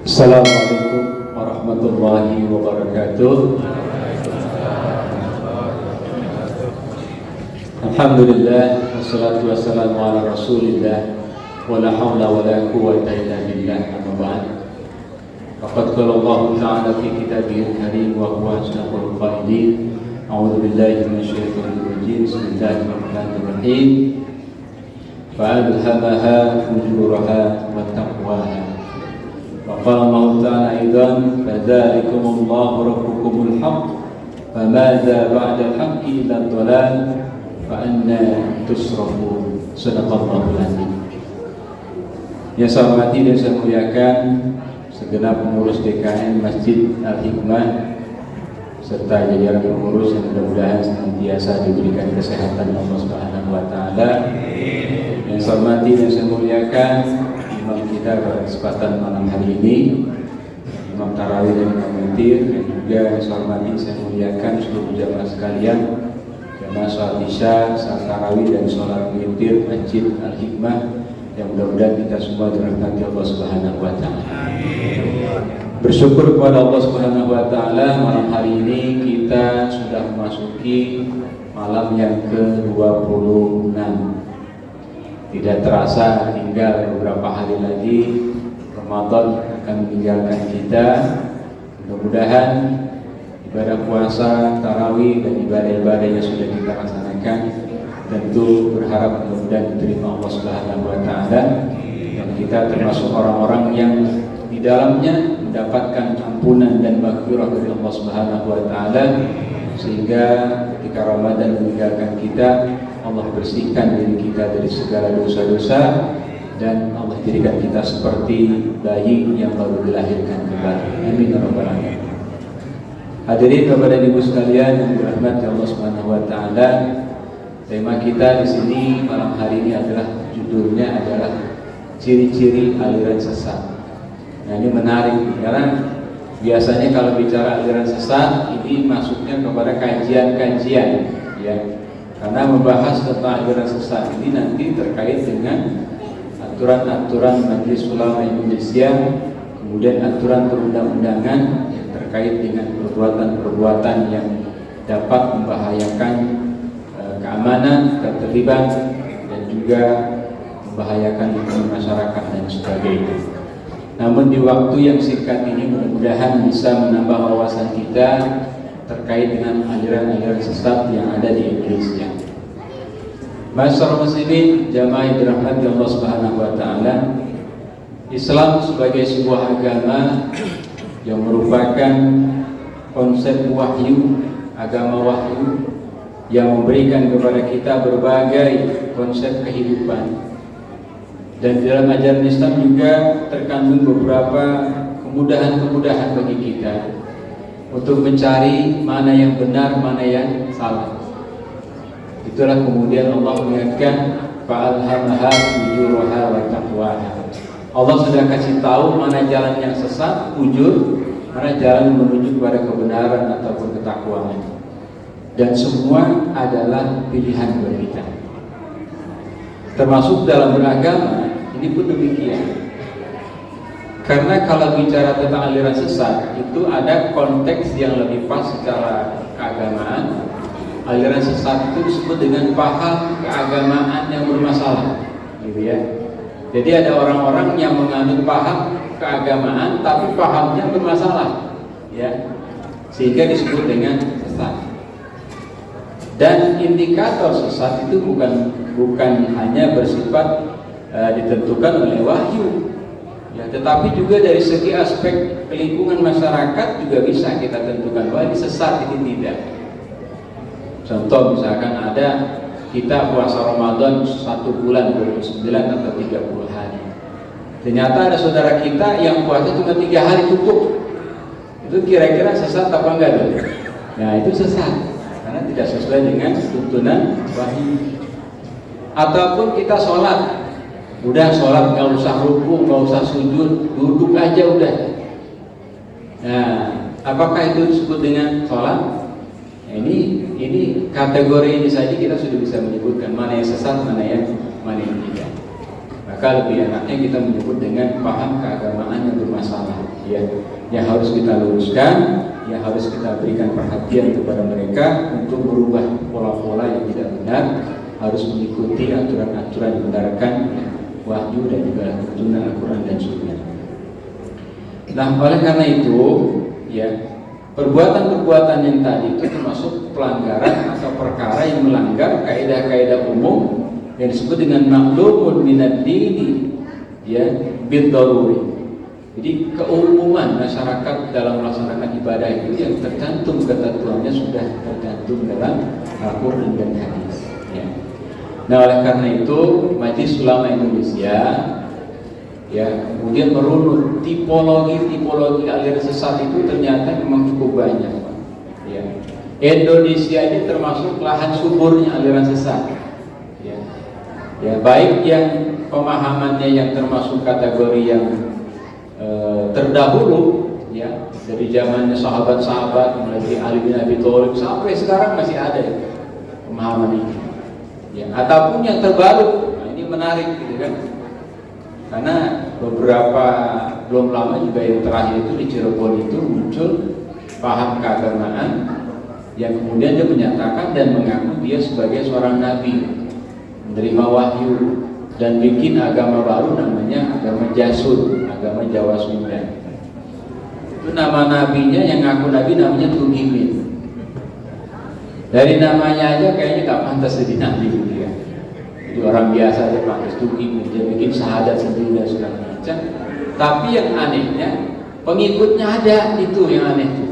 Assalamualaikum warahmatullahi wabarakatuh. Alhamdulillah, wassalatu wassalamu ala rasulillah, wa la hawla wa la quwwata illa billah, amma ba'd. Faqad qala Allah ta'ala fi kitabihil karim wa huwa asdaqul qailin. A'udzu billahi minasy syaithanir rajim. Bismillahirrahmanirrahim. Fa'alhamaha fujuraha wa taqwaha. وقال الله تعالى أيضا فذلكم الله ربكم الحق فماذا بعد الحق إلا الضلال فأنى تصرفون. Sadaqallahul azim. Yang saya hormati dan saya muliakan segenap pengurus DKM Masjid Al-Hikmah serta jajaran pengurus yang mudah-mudahan senantiasa diberikan kesehatan Allah Subhanahu wa taala. Yang saya hormati dan saya muliakan imam kita pada kesempatan malam hari ini, Imam Tarawih dan Imam Witir, dan juga saya hormati saya muliakan seluruh jamaah sekalian, jamaah sholat isya, sholat tarawih dan sholat witir Masjid Al-Hikmah, yang mudah-mudahan kita semua dirahmati Allah Subhanahu wa taala. Bersyukur kepada Allah Subhanahu wa taala, malam hari ini kita sudah memasuki malam yang ke-26. Tidak terasa tinggal beberapa hari lagi Ramadan akan meninggalkan kita. Mudah-mudahan ibadah puasa, tarawih dan ibadah-ibadah yang sudah kita laksanakan tentu berharap mudah-mudahan diterima Allah Subhanahu wa taala, dan kita termasuk orang-orang yang di dalamnya mendapatkan ampunan dan maghfirah dari Allah Subhanahu wa taala, sehingga ketika Ramadan meninggalkan kita, Allah bersihkan diri kita dari segala dosa-dosa, dan Allah jadikan kita seperti bayi yang baru dilahirkan kembali. Amin ya rabbal alamin. Hadirin Bapak dan Ibu sekalian yang dirahmati Allah Subhanahu wa taala, tema kita di sini malam hari ini adalah, judulnya adalah ciri-ciri aliran sesat. Nah, ini menarik karena biasanya kalau bicara aliran sesat ini masuknya kepada kajian-kajian, ya. Karena membahas tentang aliran sesat ini nanti terkait dengan aturan-aturan Majelis Ulama Indonesia, kemudian aturan perundang-undangan yang terkait dengan perbuatan-perbuatan yang dapat membahayakan keamanan, ketertiban, dan juga membahayakan lingkungan masyarakat dan sebagainya. Namun di waktu yang singkat ini mudah-mudahan bisa menambah wawasan kita terkait dengan aliran-aliran sesat yang ada di Indonesia. Masyarakat muslimin jamaah dirahmati Allah Subhanahu wa taala, Islam sebagai sebuah agama yang merupakan konsep wahyu, agama wahyu yang memberikan kepada kita berbagai konsep kehidupan. Dan di dalam ajaran Islam juga terkandung beberapa kemudahan-kemudahan bagi kita untuk mencari mana yang benar, mana yang salah. Itulah kemudian Allah mengingatkan fa'alhamaha fujuraha wa taqwaha. Allah sudah kasih tahu mana jalan yang sesat, fujur, mana jalan menuju kepada kebenaran ataupun ketakwaan. Dan semua adalah pilihan buat kita. Termasuk dalam beragama, ini pun demikian. Karena kalau bicara tentang aliran sesat, itu ada konteks yang lebih pas secara keagamaan. Aliran sesat itu disebut dengan paham keagamaan yang bermasalah, gitu ya. Jadi ada orang-orang yang menganut paham keagamaan, tapi pahamnya bermasalah, ya, sehingga disebut dengan sesat. Dan indikator sesat itu bukan hanya bersifat ditentukan oleh wahyu, ya, tetapi juga dari segi aspek lingkungan masyarakat juga bisa kita tentukan bahwa ini sesat, ini tidak. Contoh misalkan ada kita puasa Ramadan 1 bulan 29 atau 30 hari. Ternyata ada saudara kita yang puasa cuma 3 hari cukup. Itu kira-kira sesat apa enggak tuh? Nah, itu sesat karena tidak sesuai dengan tuntunan wahyu. Ataupun kita sholat, udah sholat nggak usah ruku, nggak usah sujud, duduk aja udah. Nah, apakah itu disebut dengan sholat? Nah, ini kategori ini saja kita sudah bisa menyebutkan mana yang sesat, mana yang tidak. Maka lebih enaknya kita menyebut dengan paham keagamaan yang bermasalah. ya, yang harus kita luruskan, yang harus kita berikan perhatian kepada mereka untuk merubah pola-pola yang tidak benar, harus mengikuti aturan-aturan yang berdasarkan wahyu dan juga tuntunan Al-Quran dan Sunnah. Nah, oleh karena itu, ya, perbuatan-perbuatan yang tadi itu termasuk pelanggaran atau perkara yang melanggar kaidah-kaidah umum yang disebut dengan ma'lumun minad dini, ya, bid-daruri. Jadi keumuman masyarakat dalam melaksanakan ibadah itu yang tercantum ketentuannya sudah tercantum dalam Al-Quran dan hadis, ya. Nah, oleh karena itu Majelis Ulama Indonesia, ya, kemudian merunut tipologi aliran sesat itu ternyata memang cukup banyak, ya. Indonesia ini termasuk lahan suburnya aliran sesat, ya. Ya, baik yang pemahamannya yang termasuk kategori yang terdahulu, ya, dari zamannya sahabat-sahabat mulai dari Ali bin Abi Thalib sampai sekarang masih ada, ya, pemahaman ini, ya, ataupun yang terbaru. Nah, ini menarik, gitu kan, karena beberapa belum lama juga yang terakhir itu di Cirebon itu muncul paham keagamaan yang kemudian dia menyatakan dan mengaku dia sebagai seorang nabi, menerima wahyu dan bikin agama baru namanya agama Jasud, agama Jawa Sunda. Itu nama nabinya yang ngaku nabi namanya Tugimin. Dari namanya aja kayaknya gak pantas jadi nabi, gitu ya. Jadi orang biasa aja pantas Tugimin, dia bikin syahadat sendiri dan segala macam. Tapi yang anehnya pengikutnya ada, itu yang aneh tuh.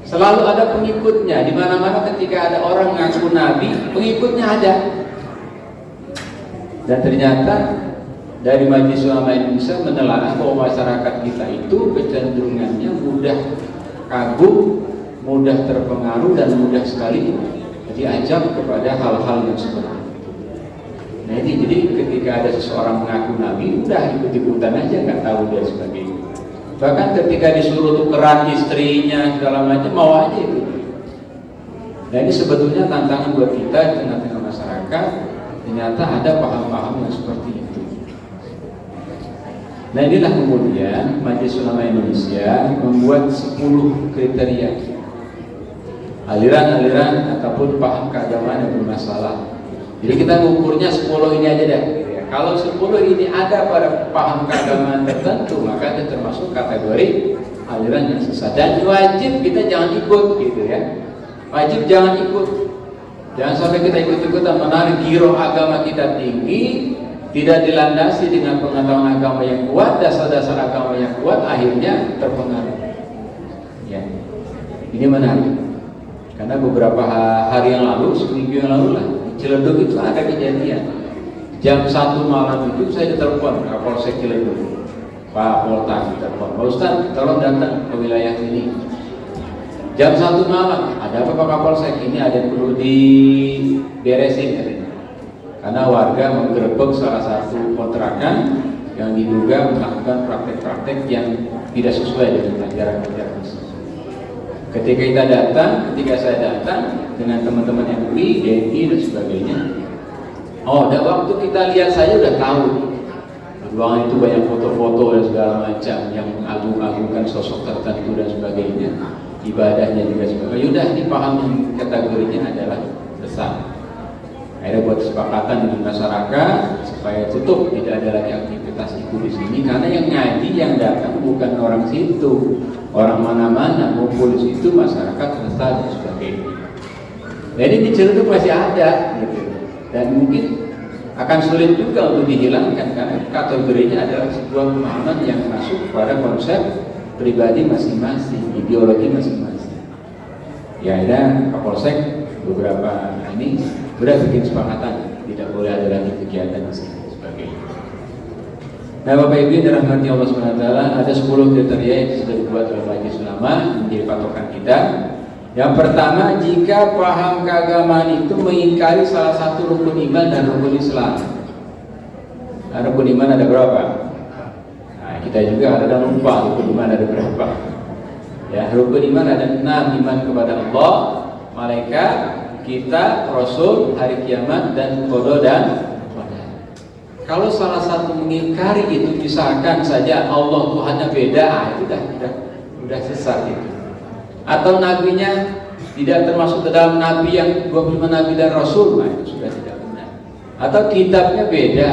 Selalu ada pengikutnya di mana-mana. Ketika ada orang ngaku nabi, pengikutnya ada. Dan ternyata dari Majelis Ulama Indonesia menelaah bahwa masyarakat kita itu kecenderungannya mudah kagum, mudah terpengaruh dan mudah sekali diajak kepada hal-hal yang seperti itu. Nah, ini jadi ketika ada seseorang mengaku nabi, udah ikut-ikutan aja, nggak tahu dia sebagai itu. Bahkan ketika disuruh tukeran istrinya segala macam, mau aja itu. Nah, ini sebetulnya tantangan buat kita di tengah-tengah masyarakat. Ternyata ada paham-paham yang seperti itu. Nah, inilah kemudian Majelis Ulama Indonesia membuat 10 kriteria aliran-aliran ataupun paham keagamaan yang bermasalah. Jadi kita mengukurnya 10 ini aja deh. Kalau 10 ini ada pada paham keagamaan tertentu, maka itu termasuk kategori aliran yang sesat. Dan wajib kita jangan ikut, gitu ya. Wajib jangan ikut. Jangan sampai kita ikut-ikutan menarik giroh agama kita tinggi, tidak dilandasi dengan pengetahuan agama yang kuat, dasar-dasar agama yang kuat, akhirnya terpengaruh. Ya, ini menarik. Karena beberapa hari yang lalu, seminggu yang lalu lah, di Ciledug itu ada kejadian. Jam 1 malam itu saya ditelepon Kapolsek Ciledug, Pak Polta ditelepon, Pak Ustadz, tolong datang ke wilayah ini. Jam 1 malam, ada apa Pak Kapolsek? Ini ada yang perlu diberesin, katanya. Karena warga menggerebek salah satu kontrakan yang diduga melakukan praktek-praktek yang tidak sesuai dengan ajaran-ajaran Islam. Ketika saya datang dengan teman-teman MUI, DNI dan sebagainya, dan waktu kita lihat saya udah tahu di ruangan itu banyak foto-foto dan segala macam yang mengagung-agungkan sosok tertentu dan sebagainya. Ibadahnya juga sebagainya. Yaudah, ini paham kategorinya adalah sesat. Akhirnya buat kesepakatan dengan masyarakat supaya tutup, tidak ada lagi aktivitas itu di sini, karena yang ngaji yang datang bukan orang situ, orang mana-mana ngumpul di situ, masyarakat sesat dan sebagainya. Jadi di Ciledug masih ada, gitu. Dan mungkin akan sulit juga untuk dihilangkan karena kategorinya adalah sebuah pemahaman yang masuk pada konsep pribadi masing-masing, ideologi masing-masing. Ya, ada Kapolsek beberapa ini sudah bikin kesepakatan tidak boleh ada lagi kegiatan dan sebagainya. Nah, Bapak Ibu yang dirahmati Allah SWT, ada 10 kriteria yang sudah dibuat oleh Majelis Ulama menjadi patokan kita. Yang pertama, jika paham keagamaan itu mengingkari salah satu rukun iman dan rukun Islam. Nah, rukun iman ada berapa? Kita juga ada lupa rukun iman ada berapa. Ya, rukun iman ada 6, iman kepada Allah, malaikat, kita, Rasul, hari kiamat, dan qada dan qadar. Kalau salah satu mengingkari itu, misalkan saja Allah Tuhannya beda, itu udah sesat itu. Atau nabinya tidak termasuk ke dalam nabi yang 25 nabi dan rasul, itu sudah tidak benar. Atau kitabnya beda,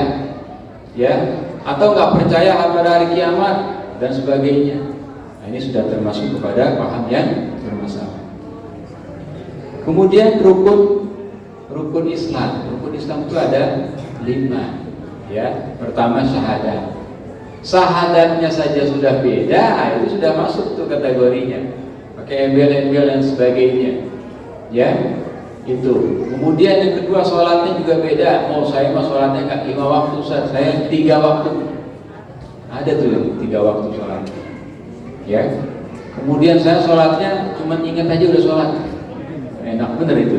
ya, atau nggak percaya pada hari kiamat dan sebagainya. Ini sudah termasuk kepada paham yang bermasalah. Kemudian rukun Islam. Rukun Islam itu ada 5. Ya, pertama syahadat. Syahadatnya saja sudah beda, itu sudah masuk tuh kategorinya. Pakai embel-embel dan sebagainya. Ya, itu. Kemudian yang kedua, sholatnya juga beda. Saya mah sholatnya nggak 5 waktu, saya 3 waktu. Ada tuh yang 3 waktu sholat. Ya. Kemudian saya sholatnya cuma ingat aja udah sholat. Enak bener itu.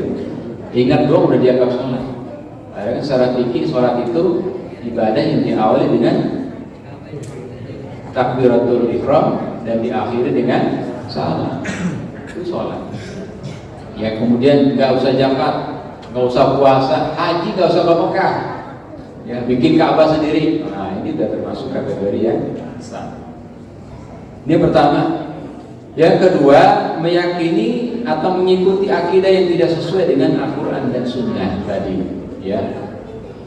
Ingat doang udah dianggap sholat. Karena secara fikih sholat itu ibadah yang diawali dengan takbiratul ihram dan diakhiri dengan salam. Itu sholat. Ya, kemudian nggak usah zakat, nggak usah puasa, haji nggak usah ke Mekah. Ya, bikin Ka'bah sendiri. Nah, ini sudah termasuk kategori yang sah. Ini pertama. Yang kedua, meyakini atau mengikuti akidah yang tidak sesuai dengan Al-Quran dan Sunnah tadi. Ya,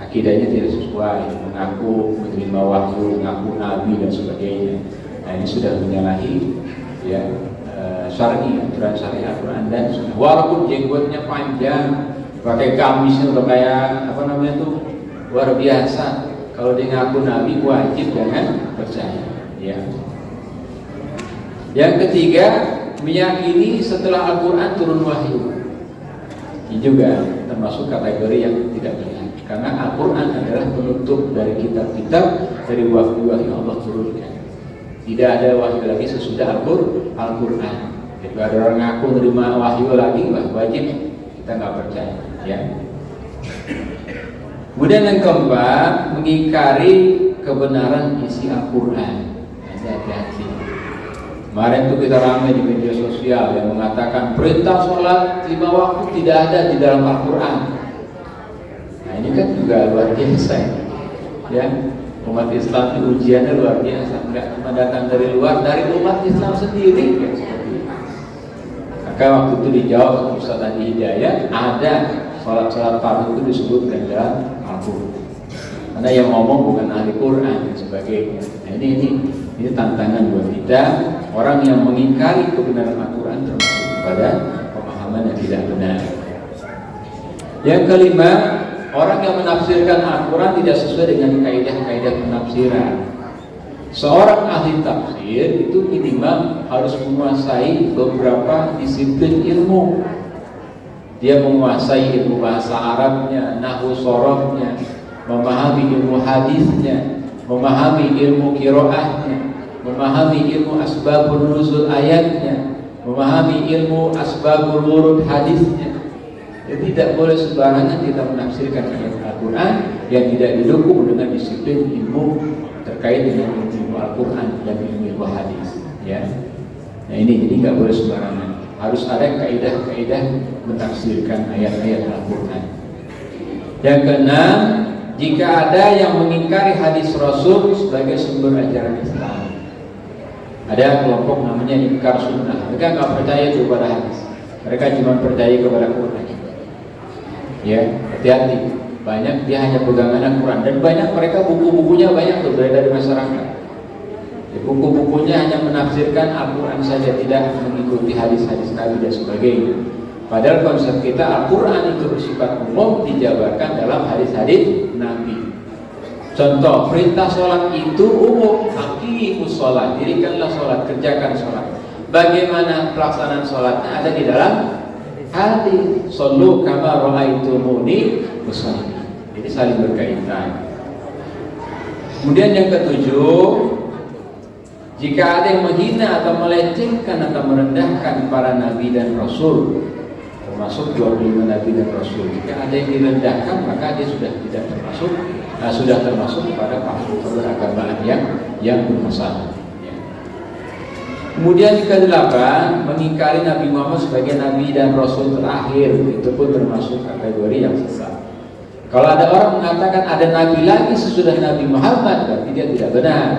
akidahnya tidak sesuai, mengaku menerima wahyu, mengaku nabi dan sebagainya. Nah, ini sudah menyalahi ya syar'i, aturan syariat Al-Quran dan Sunnah. Walaupun jenggotnya panjang, pakai gamisnya udah kayak apa namanya tuh luar biasa. Kalau dia ngaku nabi, wajib jangan percaya. Ya. Yang ketiga, meyakini setelah Al-Quran turun wahyu. Ini juga termasuk kategori yang tidak benar. Karena Al-Quran adalah penutup dari kitab-kitab, dari wahyu-wahyu Allah turunkan. Tidak ada wahyu lagi sesudah Al-Quran. Jadi ada orang ngaku menerima wahyu lagi, wajib kita nggak percaya. Ya. Kemudian yang keempat, mengingkari kebenaran isi Al-Quran. Hati-hati. Kemarin itu kita ramai di media sosial yang mengatakan perintah sholat 5 waktu tidak ada di dalam Al-Quran. Nah, ini kan juga luar biasa. Ya, umat Islam itu ujiannya luar biasa. Tidak cuma datang dari luar, dari umat Islam sendiri. Ya, seperti itu. Maka waktu itu dijawab oleh Ustaz Adi Hidayat, ada sholat fardu itu disebutkan dalam Al-Quran. Karena yang ngomong bukan ahli Quran dan sebagainya. Nah, ini tantangan buat kita, orang yang mengingkari kebenaran Al-Quran termasuk kepada pemahaman yang tidak benar. Yang kelima, orang yang menafsirkan Al-Quran tidak sesuai dengan kaidah-kaidah penafsiran. Seorang ahli tafsir itu minimal harus menguasai beberapa disiplin ilmu. Dia menguasai ilmu bahasa Arabnya, nahwu sharafnya, memahami ilmu hadisnya, memahami ilmu qiraahnya, memahami ilmu asbabun nuzul ayatnya, memahami ilmu asbabul wurud hadisnya. Jadi tidak boleh sembarangan kita menafsirkan ayat Al-Quran yang tidak didukung dengan disiplin ilmu terkait dengan ilmu Al-Quran dan ilmu hadis. Ya, nah ini jadi nggak boleh sembarangan. Harus ada kaidah-kaidah menafsirkan ayat-ayat Al-Quran. Yang keenam, jika ada yang mengingkari hadis Rasul sebagai sumber ajaran Islam. Ada kelompok namanya ingkar sunnah. Mereka nggak percaya itu pada hadis. Mereka cuma percaya kepada Quran. Ya, hati-hati. Banyak dia hanya pegangan Quran dan banyak mereka buku-bukunya banyak tuh dari masyarakat. Buku-bukunya hanya menafsirkan Al-Quran saja, tidak mengikuti hadis-hadis Nabi dan sebagainya. Padahal konsep kita Al-Quran itu bersifat umum dijabarkan dalam hadis-hadis Nabi. Contoh, perintah sholat itu umum. Aqimus sholat, dirikanlah sholat, kerjakan sholat. Bagaimana pelaksanaan sholatnya ada di dalam hadis. Shollu kama ra'aitumuni usolli. Jadi saling berkaitan. Kemudian yang ketujuh, jika ada yang menghina atau melecehkan atau merendahkan para nabi dan rasul, termasuk 25 nabi dan rasul, jika ada yang direndahkan maka dia sudah tidak termasuk, sudah termasuk kepada paham beragamaan yang bermasalah. Ya. Kemudian yang ke-8, mengingkari Nabi Muhammad sebagai nabi dan rasul terakhir, itu pun termasuk kategori yang sesat. Kalau ada orang mengatakan ada nabi lagi sesudah Nabi Muhammad, berarti dia tidak benar.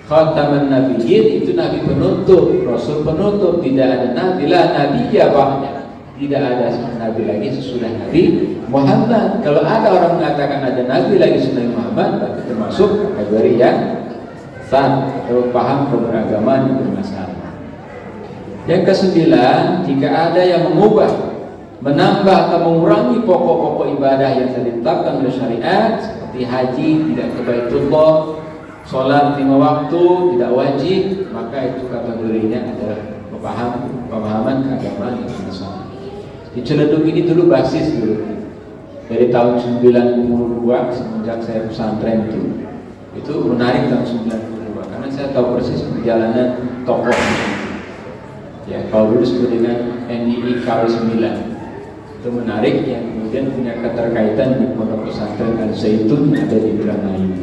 Khataman nabiyyin itu nabi penutup, rasul penutup, tidak ada nabi la nabiyya ba'da. Tidak ada nabi lagi sesudah Nabi Muhammad. Kalau ada orang mengatakan ada nabi lagi sesudah Muhammad, berarti termasuk kategori yang sah atau paham keberagaman yang bermasalah. Yang kesembilan, jika ada yang mengubah, menambah atau mengurangi pokok-pokok ibadah yang telah ditetapkan oleh syariat, seperti haji tidak ke Baitullah, sholat 5 waktu tidak wajib, maka itu kategorinya adalah pemahaman keagamaan yang bermasalah. Di Ciledug ini dulu basis dulu dari tahun 92 semenjak saya pesantren itu menarik tahun 92 karena saya tahu persis perjalanan tokoh. Ya, kalau dulu disebut dengan NII KW 9 itu menarik, yang kemudian punya keterkaitan di pondok pesantren Al-Zaitun yang ada di Indramayu.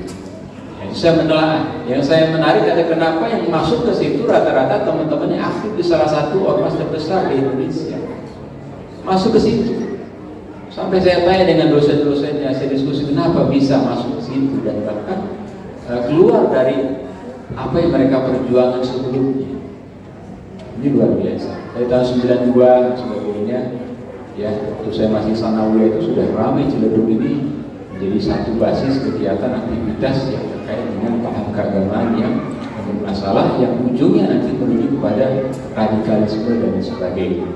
Saya menelaah, yang saya menarik ada kenapa yang masuk ke situ rata-rata teman-temannya aktif di salah satu ormas terbesar di Indonesia. Masuk ke situ. Sampai saya tanya dengan dosen-dosennya, saya diskusi kenapa bisa masuk ke situ dan bahkan keluar dari apa yang mereka perjuangan sebelumnya. Ini luar biasa. Dari tahun 92 dan sebagainya, ya, waktu saya masih sanawiyah itu sudah ramai Ciledug ini menjadi satu basis kegiatan aktivitas yang terkait dengan paham keagamaan yang bermasalah, yang ujungnya nanti menuju kepada radikalisme dan sebagainya.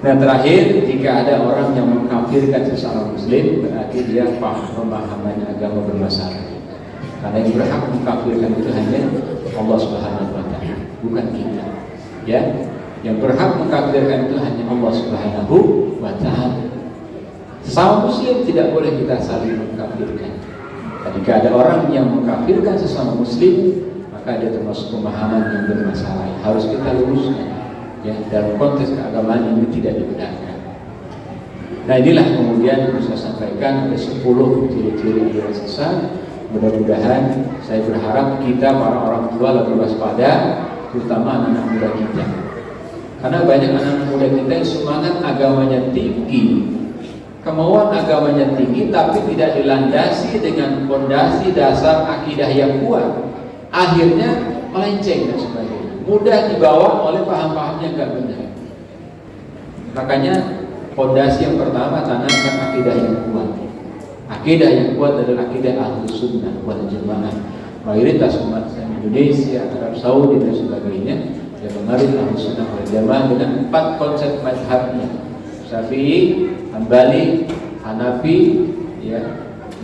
Nah, terakhir, jika ada orang yang mengkafirkan sesama muslim, berarti dia paham pemahaman agama bermasalah. Karena yang berhak mengkafirkan itu hanya Allah Subhanahu wa taala, bukan kita. Ya, yang berhak mengkafirkan itu hanya Allah Subhanahu wa taala. Sesama muslim tidak boleh kita saling mengkafirkan. Jika ada orang yang mengkafirkan sesama muslim, maka dia termasuk pemahaman yang bermasalah. Harus kita luruskan. Ya, dalam konteks keagamaan ini tidak dibenarkan. Nah, inilah kemudian bisa sampaikan ada 10 ciri-ciri yang sesat. Mudah-mudahan saya berharap kita para orang tua lebih waspada, terutama anak-anak muda kita. Karena banyak anak muda kita yang semangat agamanya tinggi, kemauan agamanya tinggi, tapi tidak dilandasi dengan fondasi dasar akidah yang kuat. Akhirnya melenceng dan sebagainya. Mudah dibawa oleh paham-paham yang enggak benar. Makanya fondasi yang pertama, tanamkan akidah yang kuat. Akidah yang kuat adalah akidah Ahlus Sunnah wal Jamaah. Mayoritas umat Indonesia, Arab Saudi dan sebagainya yang menganut Ahlus Sunnah wal Jamaah dengan 4 konsep mazhabnya: Syafi'i, Hambali, Hanafi, ya,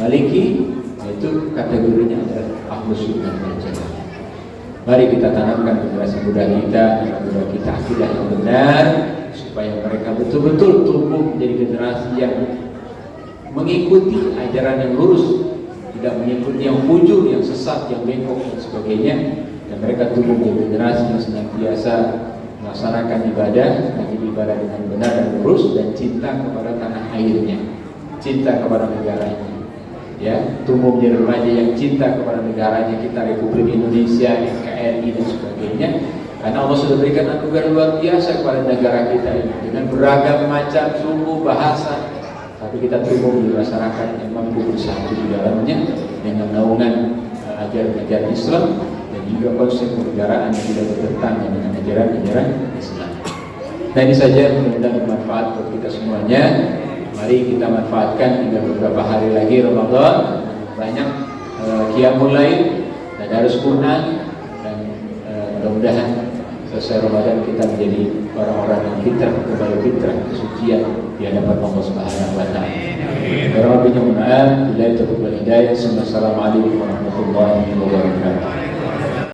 Maliki. Itu kategorinya adalah Ahlus Sunnah wal Jamaah. Mari kita tanamkan generasi muda kita, anak muda kita akidah yang benar, supaya mereka betul-betul tumbuh menjadi generasi yang mengikuti ajaran yang lurus, tidak mengikuti yang fujur, yang sesat, yang bengkok dan sebagainya. Dan mereka tumbuh menjadi generasi yang senantiasa melaksanakan ibadah dengan benar dan lurus, dan cinta kepada tanah airnya, cinta kepada negaranya. Ya, tumbuh menjadi remaja yang cinta kepada negaranya kita, Republik Indonesia, NKRI dan sebagainya. Karena Allah sudah berikan anugerah luar biasa kepada negara kita ini dengan beragam macam suku, bahasa. Tapi kita tumbuh menjadi masyarakat yang mampu bersatu di dalamnya dengan naungan ajaran-ajaran Islam dan juga konsep kenegaraan yang tidak bertentangan dengan ajaran-ajaran Islam. Nah, ini saja mudah-mudahan bermanfaat buat kita semuanya. Mari kita manfaatkan, tinggal beberapa hari lagi Ramadan, banyak qiyamul lail dan harus Quran, dan mudah-mudahan selesai Ramadan kita menjadi orang-orang yang fitrah, kembali fitrah, kesucian di hadapan Allah Subhanahu wa taala. Rabbinya mu'ad, billahi taufiq wal hidayah. Assalamualaikum warahmatullahi wabarakatuh.